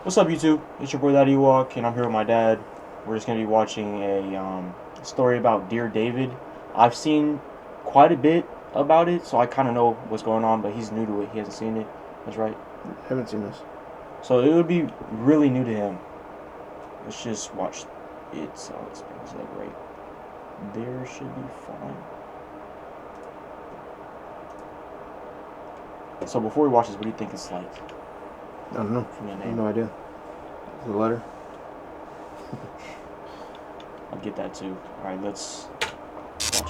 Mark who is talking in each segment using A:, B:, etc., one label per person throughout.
A: What's up, YouTube? It's your boy Daddy Walk, and I'm here with my dad. We're just gonna be watching a story about Dear David. I've seen quite a bit about it, so I kind of know what's going on. But he's new to it; he hasn't seen it. That's right.
B: Haven't seen this.
A: So it would be really new to him. Let's just watch it. So let's pause it right there. Should be fine. So before we watch this, what do you think it's like?
B: I don't know.
A: From the
B: I have
A: name,
B: no idea. The letter.
A: I'll get that too. All right, let's watch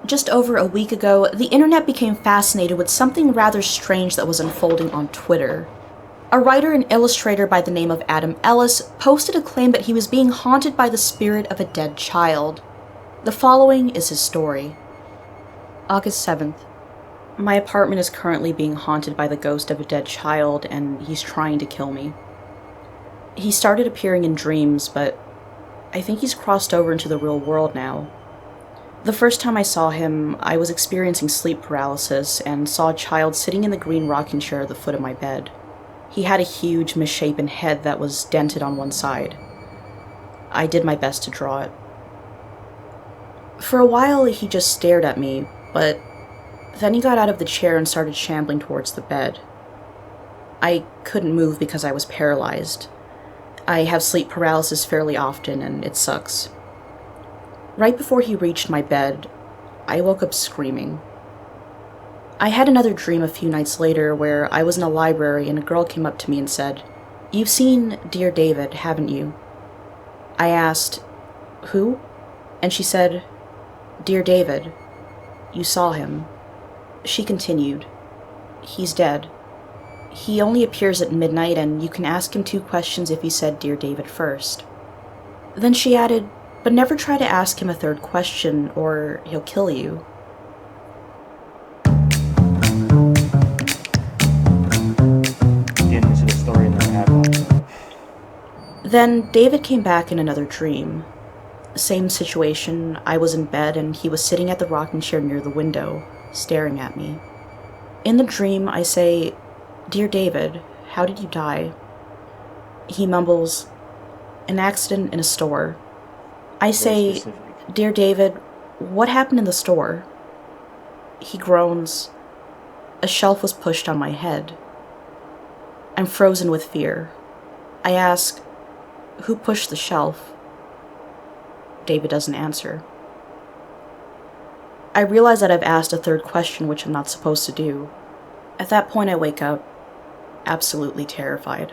C: Just over a week ago, the internet became fascinated with something rather strange that was unfolding on Twitter. A writer and illustrator by the name of Adam Ellis posted a claim that he was being haunted by the spirit of a dead child. The following is his story. August 7th. My apartment is currently being haunted by the ghost of a dead child, and he's trying to kill me. He started appearing in dreams, but I think he's crossed over into the real world now. The first time I saw him, I was experiencing sleep paralysis and saw a child sitting in the green rocking chair at the foot of my bed. He had a huge, misshapen head that was dented on one side. I did my best to draw it. For a while, he just stared at me, but then he got out of the chair and started shambling towards the bed. I couldn't move because I was paralyzed. I have sleep paralysis fairly often, and it sucks. Right before he reached my bed, I woke up screaming. I had another dream a few nights later where I was in a library and a girl came up to me and said, "You've seen Dear David, haven't you?" I asked, "Who?" And she said, "Dear David. You saw him." She continued, "He's dead. He only appears at midnight and you can ask him 2 questions if you said Dear David first." Then she added, "But never try to ask him a 3rd question or he'll kill you."
A: getting into the story and then have.
C: Then David came back in another dream. Same situation, I was in bed and he was sitting at the rocking chair near the window, staring at me. In the dream, I say, "Dear David, how did you die?" He mumbles, "An accident in a store." I say, "Dear David, what happened in the store?" He groans, "A shelf was pushed on my head." I'm frozen with fear. I ask, "Who pushed the shelf?" David doesn't answer. I realize that I've asked a 3rd question, which I'm not supposed to do. At that point, I wake up, absolutely terrified.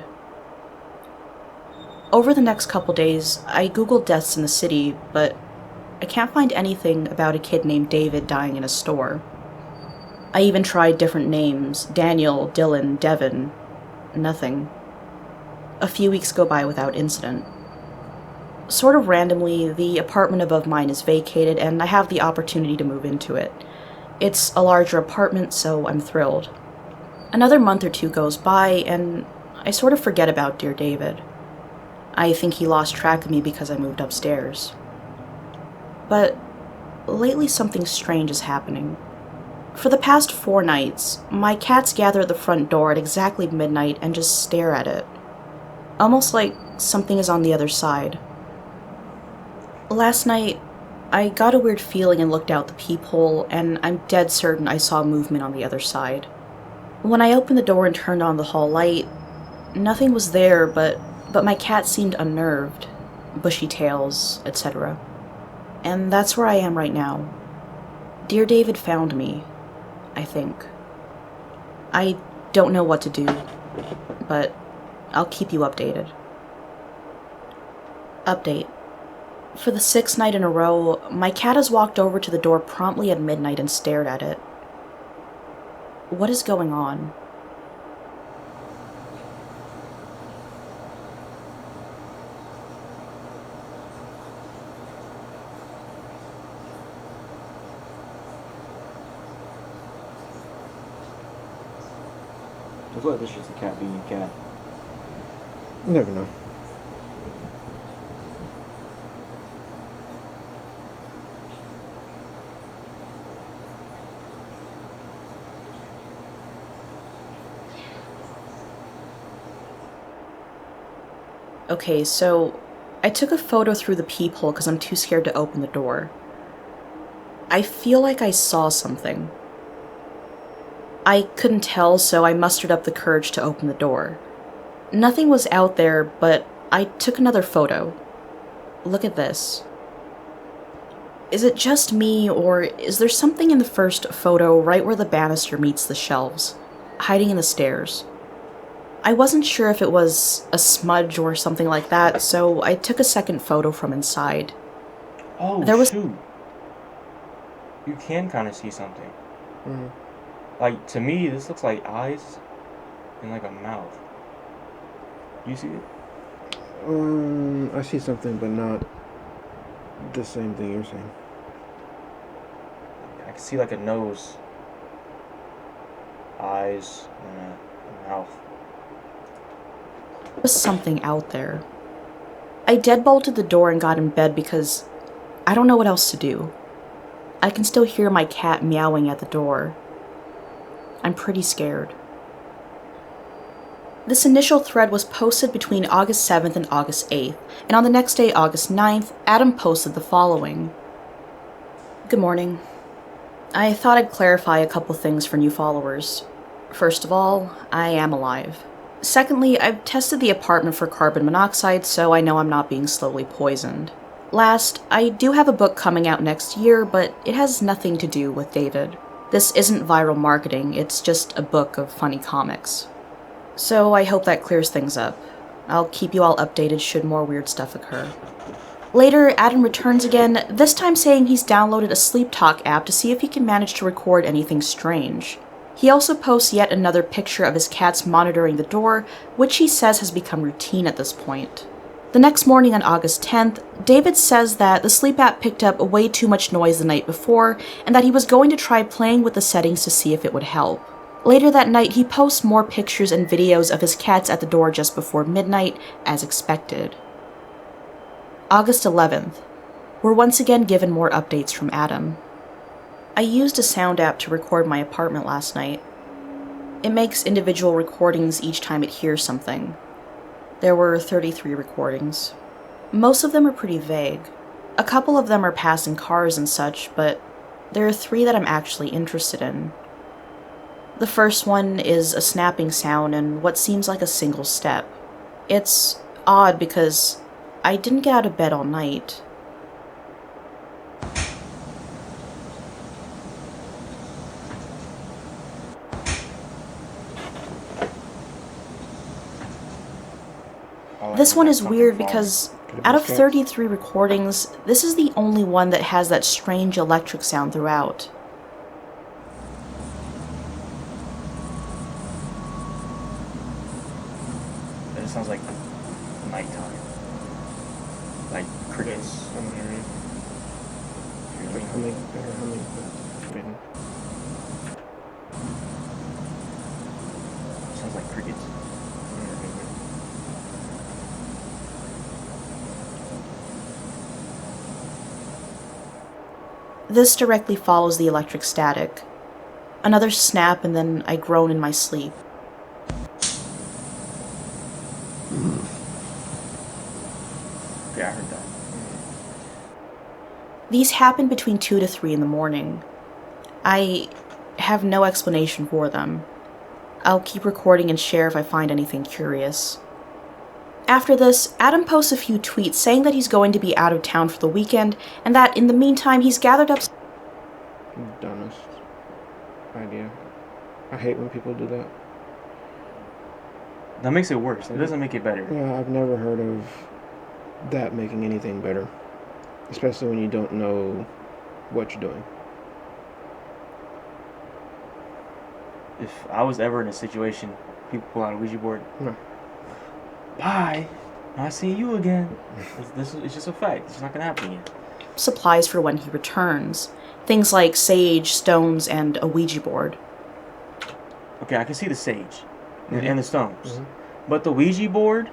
C: Over the next couple days, I Googled deaths in the city, but I can't find anything about a kid named David dying in a store. I even tried different names, Daniel, Dylan, Devin. Nothing. A few weeks go by without incident. Sort of randomly, the apartment above mine is vacated and I have the opportunity to move into it. It's a larger apartment, so I'm thrilled. Another month or 2 goes by and I sort of forget about Dear David. I think he lost track of me because I moved upstairs. But lately something strange is happening. For the past 4 nights, my cats gather at the front door at exactly midnight and just stare at it. Almost like something is on the other side. Last night, I got a weird feeling and looked out the peephole, and I'm dead certain I saw movement on the other side. When I opened the door and turned on the hall light, nothing was there, but my cat seemed unnerved, bushy tails, etc. And that's where I am right now. Dear David found me, I think. I don't know what to do, but I'll keep you updated. Update. For the 6th night in a row, my cat has walked over to the door promptly at midnight and stared at it. What is going on?
A: I feel like this is just a cat being a cat.
B: You never know.
C: Okay, so I took a photo through the peephole because I'm too scared to open the door. I feel like I saw something. I couldn't tell, so I mustered up the courage to open the door. Nothing was out there, but I took another photo. Look at this. Is it just me, or is there something in the first photo right where the banister meets the shelves, hiding in the stairs? I wasn't sure if it was a smudge or something like that, so I took a second photo from inside.
A: Oh,
C: There was-
A: shoot. You can kind of see something.
B: Mm-hmm.
A: Like, to me, this looks like eyes and like a mouth. You see it?
B: I see something, but not the same thing you're saying.
A: I can see like a nose, eyes, and a mouth.
C: There was something out there. I deadbolted the door and got in bed because I don't know what else to do. I can still hear my cat meowing at the door. I'm pretty scared. This initial thread was posted between August 7th and August 8th, and on the next day, August 9th, Adam posted the following. Good morning. I thought I'd clarify a couple things for new followers. First of all, I am alive. Secondly, I've tested the apartment for carbon monoxide, so I know I'm not being slowly poisoned. Last, I do have a book coming out next year, but it has nothing to do with David. This isn't viral marketing, it's just a book of funny comics. So I hope that clears things up. I'll keep you all updated should more weird stuff occur. Later, Adam returns again, this time saying he's downloaded a sleep talk app to see if he can manage to record anything strange. He also posts yet another picture of his cats monitoring the door, which he says has become routine at this point. The next morning on August 10th, David says that the sleep app picked up way too much noise the night before, and that he was going to try playing with the settings to see if it would help. Later that night, he posts more pictures and videos of his cats at the door just before midnight, as expected. August 11th. We're once again given more updates from Adam. I used a sound app to record my apartment last night. It makes individual recordings each time it hears something. There were 33 recordings. Most of them are pretty vague. A couple of them are passing cars and such, but there are 3 that I'm actually interested in. The first one is a snapping sound and what seems like a single step. It's odd because I didn't get out of bed all night. This one is weird because out of 33 recordings, this is the only one that has that strange electric sound throughout.
A: It sounds like nighttime. Like crickets.
B: I'm hearing. Humming.
A: Sounds like crickets.
C: This directly follows the electric static. Another snap and then I groan in my sleep.
A: Yeah, I heard that.
C: These happen between 2 to 3 in the morning. I have no explanation for them. I'll keep recording and share if I find anything curious. After this, Adam posts a few tweets saying that he's going to be out of town for the weekend and that in the meantime he's gathered up.
B: Dumbest idea. I hate when people do that.
A: That makes it worse. It doesn't make it better.
B: Yeah, I've never heard of that making anything better. Especially when you don't know what you're doing.
A: If I was ever in a situation, people pull out a Ouija board.
B: No.
A: Bye. Not seeing you again. It's just a fact. It's not gonna happen again.
C: Supplies for when he returns. Things like sage, stones, and a Ouija board.
A: Okay, I can see the sage
B: Mhm.
A: and the stones,
B: Mhm.
A: but the Ouija board,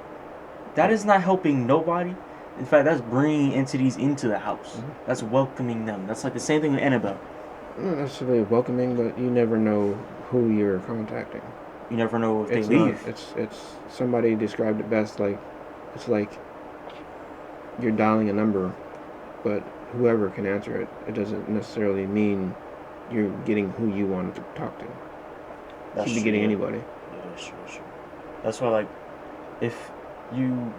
A: that is not helping nobody. In fact, that's bringing entities into the house.
B: Mhm.
A: That's welcoming them. That's like the same thing with Annabelle.
B: Not necessarily welcoming, but you never know who you're contacting.
A: You never know if
B: It's
A: they leave.
B: It's somebody described it best like It's like you're dialing a number, but whoever can answer it, it doesn't necessarily mean you're getting who you wanted to talk to.
A: That's
B: Could be
A: true,
B: getting
A: yeah.
B: anybody.
A: Yeah, that's true, that's true. That's why, like, if you,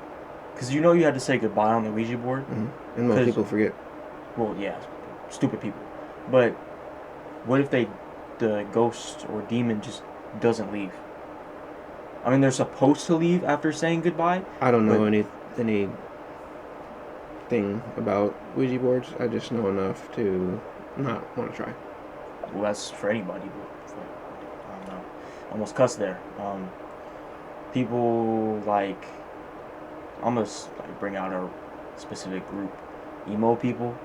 A: because you know you had to say goodbye on the Ouija board.
B: And most
A: 'Cause-
B: people forget.
A: Well, yeah, stupid people. But what if the ghost or demon just doesn't leave? I mean, they're supposed to leave after saying goodbye.
B: I don't know
A: But-
B: any thing about Ouija boards. I just know enough to not want to try.
A: Well, that's for anybody. But I don't know. Almost cussed there. People like, I'm gonna like bring out a specific group. Emo people.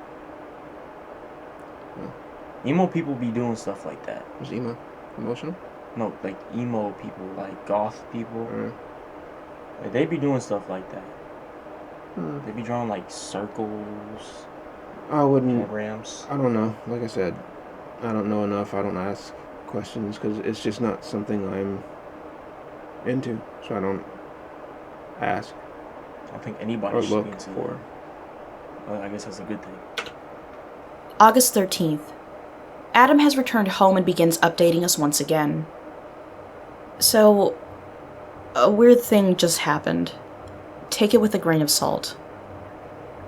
A: Emo people be doing stuff like that.
B: Was emo emotional?
A: No, like emo people, like goth people.
B: Uh,
A: Like, they be doing stuff like that.
B: hmm.
A: They be drawing like circles,
B: I wouldn't.
A: programs.
B: I don't know. Like I said, I don't know enough. I don't ask questions because it's just not something I'm into. So I don't ask
A: I don't think anybody
B: or
A: should be
B: look
A: into
B: for.
A: that. Well, I guess that's a good thing.
C: August 13th. Adam has returned home and begins updating us once again. So, a weird thing just happened. Take it with a grain of salt.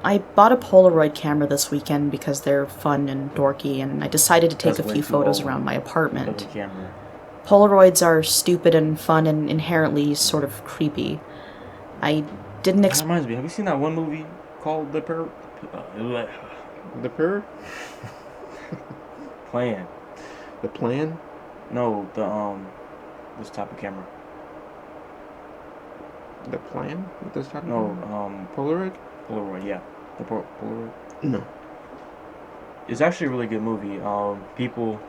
C: I bought a Polaroid camera this weekend because they're fun and dorky, and I decided to take
A: That's
C: a
A: way
C: few
A: too
C: photos
A: old.
C: around my apartment.
A: Double camera.
C: Polaroids are stupid and fun and inherently sort of creepy. I didn't
A: That
C: expect.
A: reminds me. Have you seen that one movie called The
B: The prayer?
A: Plan?
B: The plan?
A: No, this type of camera.
B: The plan? With this type of
A: No,
B: camera? Polaroid?
A: Polaroid. Yeah, the Polaroid.
B: No.
A: It's actually a really good movie. People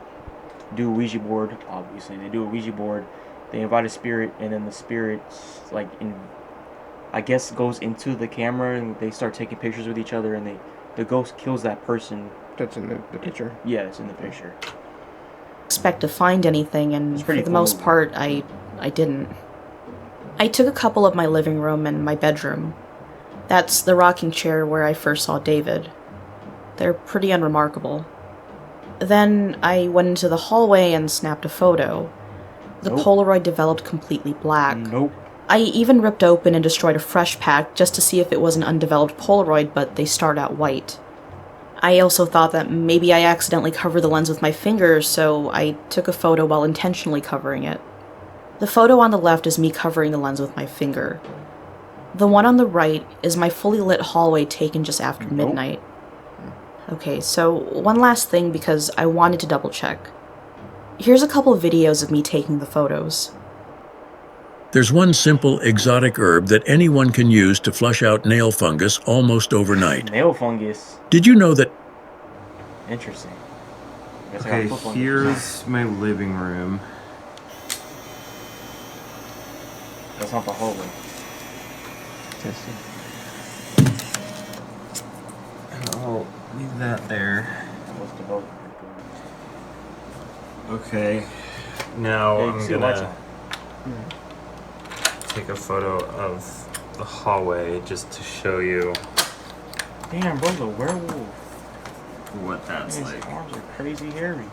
A: do a Ouija board. Obviously, they do a Ouija board. They invite a spirit, and then the spirit, like, I guess, goes into the camera, and they start taking pictures with each other, and the ghost kills that person.
B: That's in the picture.
A: Yeah, it's in the picture.
C: Expect to find anything, and
A: It's
C: for
A: pretty
C: the
A: cool
C: most
A: movie.
C: part, I didn't. I took a couple of my living room and my bedroom. That's the rocking chair where I first saw David. They're pretty unremarkable. Then I went into the hallway and snapped a photo. The
A: Nope.
C: Polaroid developed completely black.
A: Nope.
C: I even ripped open and destroyed a fresh pack just to see if it was an undeveloped Polaroid, but they start out white. I also thought that maybe I accidentally covered the lens with my finger, so I took a photo while intentionally covering it. The photo on the left is me covering the lens with my finger. The one on the right is my fully lit hallway taken just after
A: Nope.
C: midnight. Okay, so one last thing because I wanted to double check. Here's a couple of videos of me taking the photos.
D: There's one simple exotic herb that anyone can use to flush out nail fungus almost overnight.
A: Nail fungus.
D: Did you know that
A: Interesting. I guess I gotta
E: Okay,
A: flip one.
E: here's my living room.
A: That's not the hallway.
B: Testing.
E: I'll leave that there.
A: That was developed.
E: Okay, now
A: Yeah, you can see the
E: I'm
A: lights
E: gonna
A: on.
E: take a photo of the hallway just to show you
A: Damn, bro, the werewolf.
E: what that's
A: His
E: like.
A: arms are crazy hairy.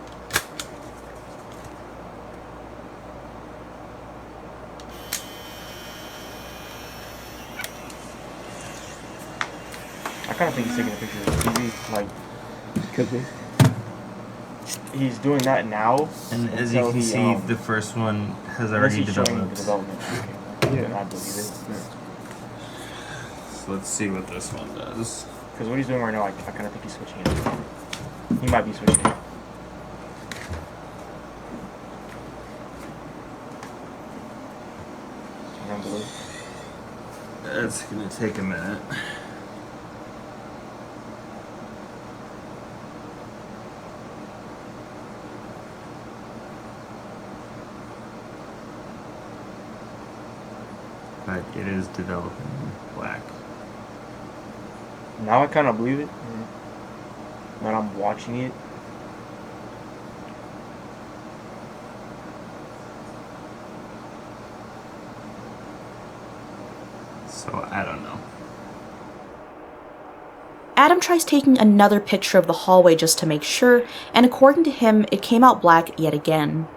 A: I kind of think he's taking a picture of the TV. Like,
B: Could be.
A: he's doing that now.
E: And as you
A: until
E: can
A: he,
E: see, the first one has
A: unless
E: already
A: he's showing the
E: developed.
A: development.
B: Yeah.
A: I believe it.
E: So let's see what this one does.
A: Because what he's doing right now, I kind of think he's switching it. He might be switching it. Down below.
E: It's gonna take a minute. But it is developing black.
A: Now I kind of believe it. When I'm watching it.
E: So I don't know.
C: Adam tries taking another picture of the hallway just to make sure, and according to him, it came out black yet again.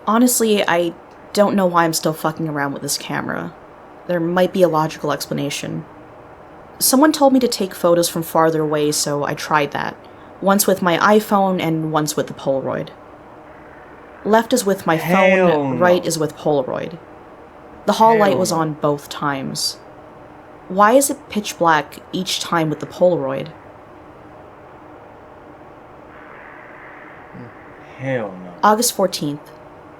C: Honestly, I don't know why I'm still fucking around with this camera. There might be a logical explanation. Someone told me to take photos from farther away, so I tried that. Once with my iPhone and once with the Polaroid. Left is with my
A: Hell
C: phone,
A: no.
C: right is with Polaroid. The hall light
A: Hell
C: was
A: no.
C: on both times. Why is it pitch black each time with the Polaroid?
A: Hell no.
C: August 14th.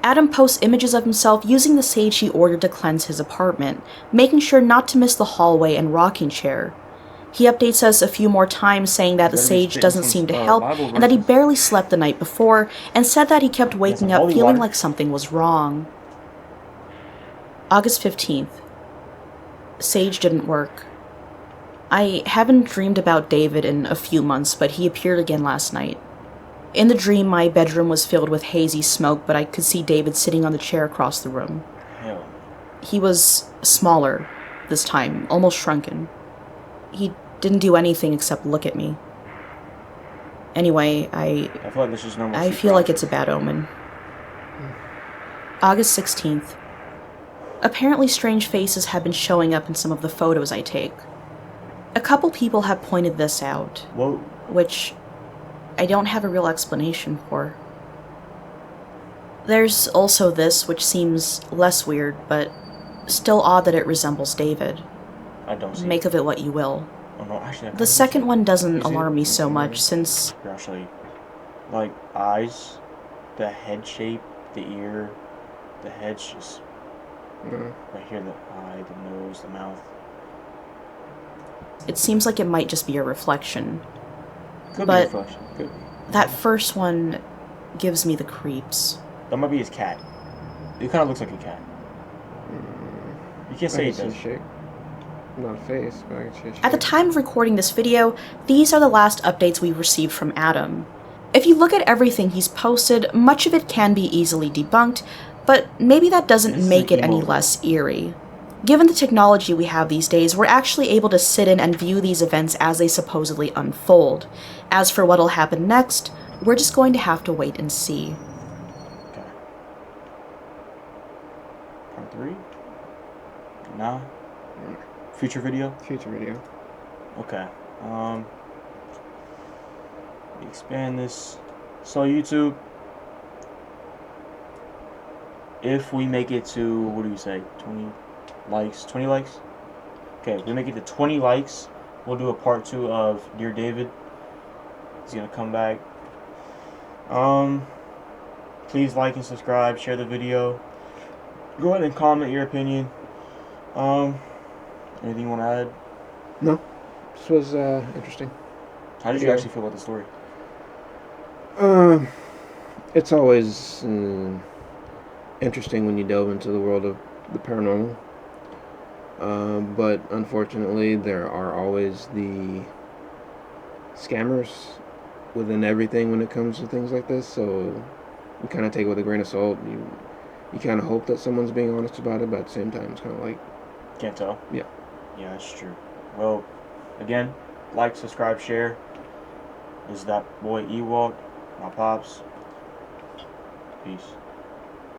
C: Adam posts images of himself using the sage he ordered to cleanse his apartment, making sure not to miss the hallway and rocking chair. He updates us a few more times saying that the
A: Better be
C: sage
A: spitting
C: doesn't
A: some,
C: seem to help
A: Bible
C: and that he
A: verses.
C: barely slept the night before, and said that he kept waking
A: some
C: up
A: holy
C: feeling
A: water.
C: like something was wrong. August 15th. Sage didn't work. I haven't dreamed about David in a few months, but he appeared again last night. In the dream, my bedroom was filled with hazy smoke, but I could see David sitting on the chair across the room.
A: Hell no.
C: He was smaller this time, almost shrunken. He didn't do anything except look at me. Anyway,
A: I feel like this is normal.
C: I
A: sleep
C: feel like
A: paralysis.
C: it's a bad omen. August 16th. Apparently strange faces have been showing up in some of the photos I take. A couple people have pointed this out,
A: Whoa.
C: which I don't have a real explanation for. There's also this, which seems less weird, but still odd that it resembles David.
A: I don't see
C: Make
A: it.
C: of it what you will.
A: Oh no, actually. I
C: The
A: kinda
C: second
A: see
C: one doesn't
A: You see it?
C: alarm me
A: You
C: so
A: see it?
C: much since
A: Here, I'll show you. Like, eyes, the head shape, the ear, the head's just
B: No.
A: right here, the eye, the nose, the mouth.
C: it seems like it might just be a reflection.
A: Could
C: But-
A: be a reflection. Could be.
C: That first one gives me the creeps.
A: That might be his cat. It kind of looks like a cat. You can't say
B: I
A: it
B: can
A: does.
B: see a shape. Not a face, but I can see a shape.
C: At the time of recording this video, these are the last updates we've received from Adam. If you look at everything he's posted, much of it can be easily debunked, but maybe that doesn't
A: This is
C: make
A: an
C: it any
A: emo
C: less eerie. Given the technology we have these days, we're actually able to sit in and view these events as they supposedly unfold. As for what'll happen next, we're just going to have to wait and see.
A: Okay. Part 3? Nah. Future video?
B: Future video.
A: Okay. Expand this. So YouTube, if we make it to, what do you say, 20 likes? 20 likes? Okay, if we make it to 20 likes, we'll do a part 2 of Dear David. He's gonna come back. Please like and subscribe, share the video. Go ahead and comment your opinion. Anything you want to add?
B: No. This was interesting.
A: How did you
B: Yeah.
A: actually feel about the story?
B: It's always interesting when you delve into the world of the paranormal. But unfortunately, there are always the scammers within everything when it comes to things like this. So you kind of take it with a grain of salt. You kind of hope that someone's being honest about it, but at the same time, it's kind of like,
A: Can't tell.
B: Yeah.
A: Yeah, that's true. Well, again, like, subscribe, share. This is that boy Ewok, my pops. Peace.